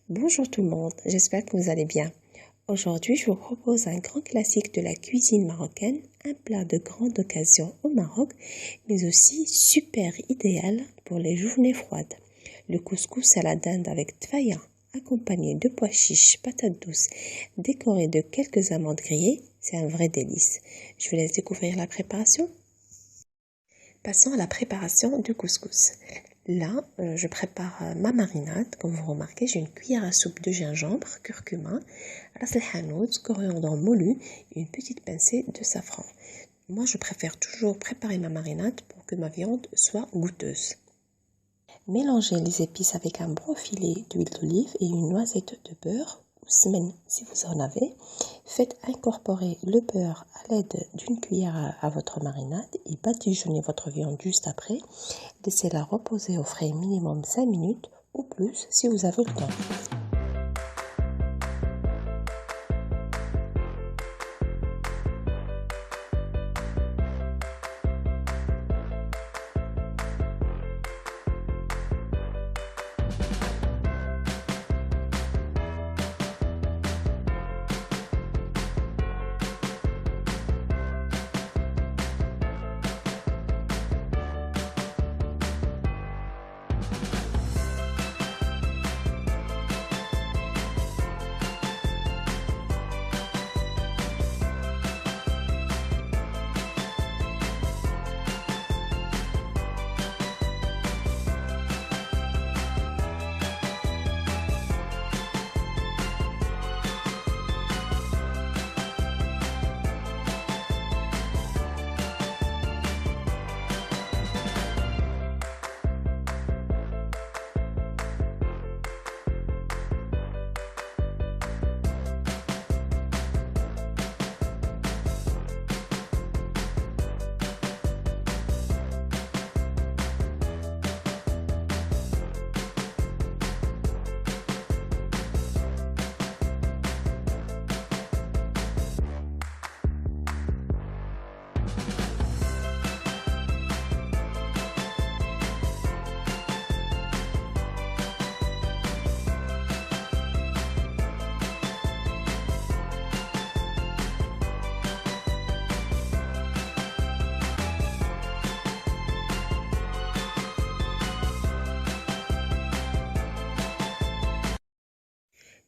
Bonjour tout le monde, j'espère que vous allez bien. Aujourd'hui, je vous propose un grand classique de la cuisine marocaine, un plat de grande occasion au Maroc, mais aussi super idéal pour les journées froides. Le couscous à la dinde avec tfaya, accompagné de pois chiches, patates douces, décoré de quelques amandes grillées, c'est un vrai délice. Je vous laisse découvrir la préparation. Passons à la préparation du couscous. Là, je prépare ma marinade. Comme vous remarquez, j'ai une cuillère à soupe de gingembre, curcuma, ras el hanout, coriandre moulu et une petite pincée de safran. Moi, je préfère toujours préparer ma marinade pour que ma viande soit goûteuse. Mélangez les épices avec un bon filet d'huile d'olive et une noisette de beurre ou semaine si vous en avez. Faites incorporer le beurre à l'aide d'une cuillère à votre marinade et badigeonnez votre viande juste après. Laissez-la reposer au frais minimum 5 minutes ou plus si vous avez le temps.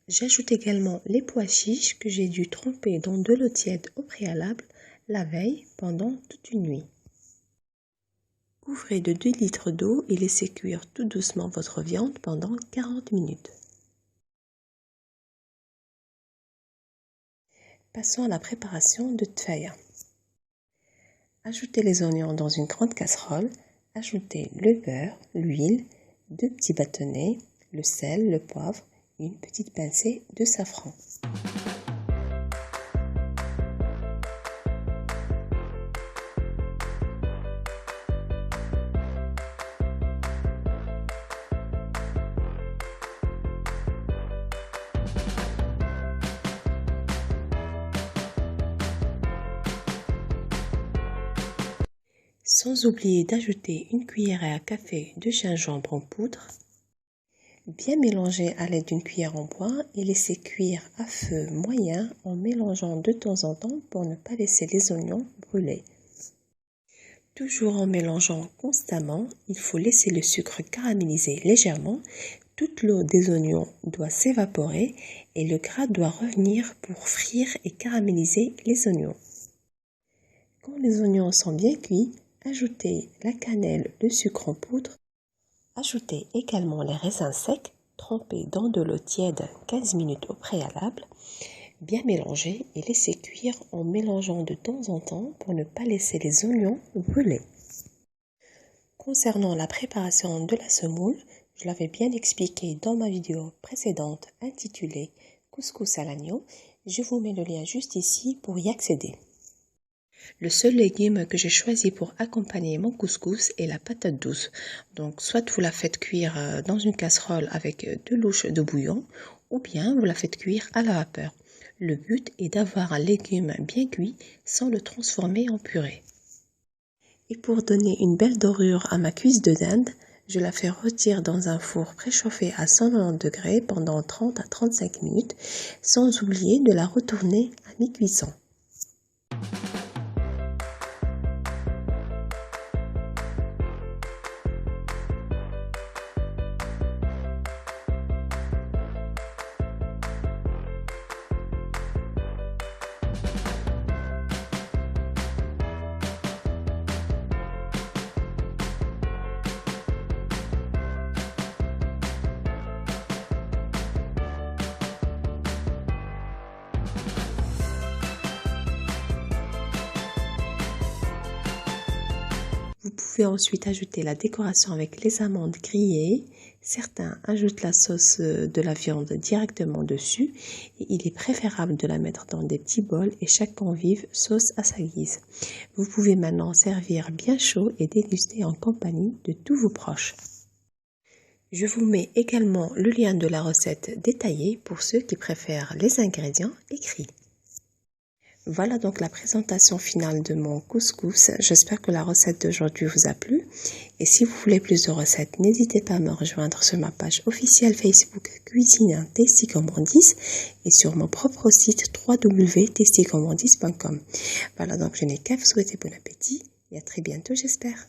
J'ajoute également les pois chiches que j'ai dû tremper dans de l'eau tiède au préalable la veille pendant toute une nuit. Couvrez de 2 litres d'eau et laissez cuire tout doucement votre viande pendant 40 minutes. Passons à la préparation de tfaya. Ajoutez les oignons dans une grande casserole, ajoutez le beurre, l'huile, 2 petits bâtonnets, le sel, le poivre et une petite pincée de safran. Sans oublier d'ajouter une cuillère à café de gingembre en poudre. Bien mélanger à l'aide d'une cuillère en bois et laisser cuire à feu moyen en mélangeant de temps en temps pour ne pas laisser les oignons brûler. Toujours en mélangeant constamment, il faut laisser le sucre caraméliser légèrement. Toute l'eau des oignons doit s'évaporer et le gras doit revenir pour frire et caraméliser les oignons. Quand les oignons sont bien cuits, ajoutez la cannelle, le sucre en poudre. Ajoutez également les raisins secs, trempés dans de l'eau tiède 15 minutes au préalable. Bien mélanger et laisser cuire en mélangeant de temps en temps pour ne pas laisser les oignons brûler. Concernant la préparation de la semoule, je l'avais bien expliqué dans ma vidéo précédente intitulée Couscous à l'agneau. Je vous mets le lien juste ici pour y accéder. Le seul légume que j'ai choisi pour accompagner mon couscous est la patate douce. Donc soit vous la faites cuire dans une casserole avec 2 louches de bouillon ou bien vous la faites cuire à la vapeur. Le but est d'avoir un légume bien cuit sans le transformer en purée. Et pour donner une belle dorure à ma cuisse de dinde, Je la fais rôtir dans un four préchauffé à 190 degrés pendant 30 à 35 minutes, sans oublier de la retourner à mi-cuisson. Vous pouvez ensuite ajouter la décoration avec les amandes grillées. Certains ajoutent la sauce de la viande directement dessus. Et il est préférable de la mettre dans des petits bols et chaque convive sauce à sa guise. Vous pouvez maintenant servir bien chaud et déguster en compagnie de tous vos proches. Je vous mets également le lien de la recette détaillée pour ceux qui préfèrent les ingrédients écrits. Voilà donc la présentation finale de mon couscous. J'espère que la recette d'aujourd'hui vous a plu. Et si vous voulez plus de recettes, n'hésitez pas à me rejoindre sur ma page officielle Facebook Cuisine Tasty Gourmandise et sur mon propre site www.tastygourmandise.com. Voilà donc je n'ai qu'à vous souhaiter bon appétit et à très bientôt j'espère.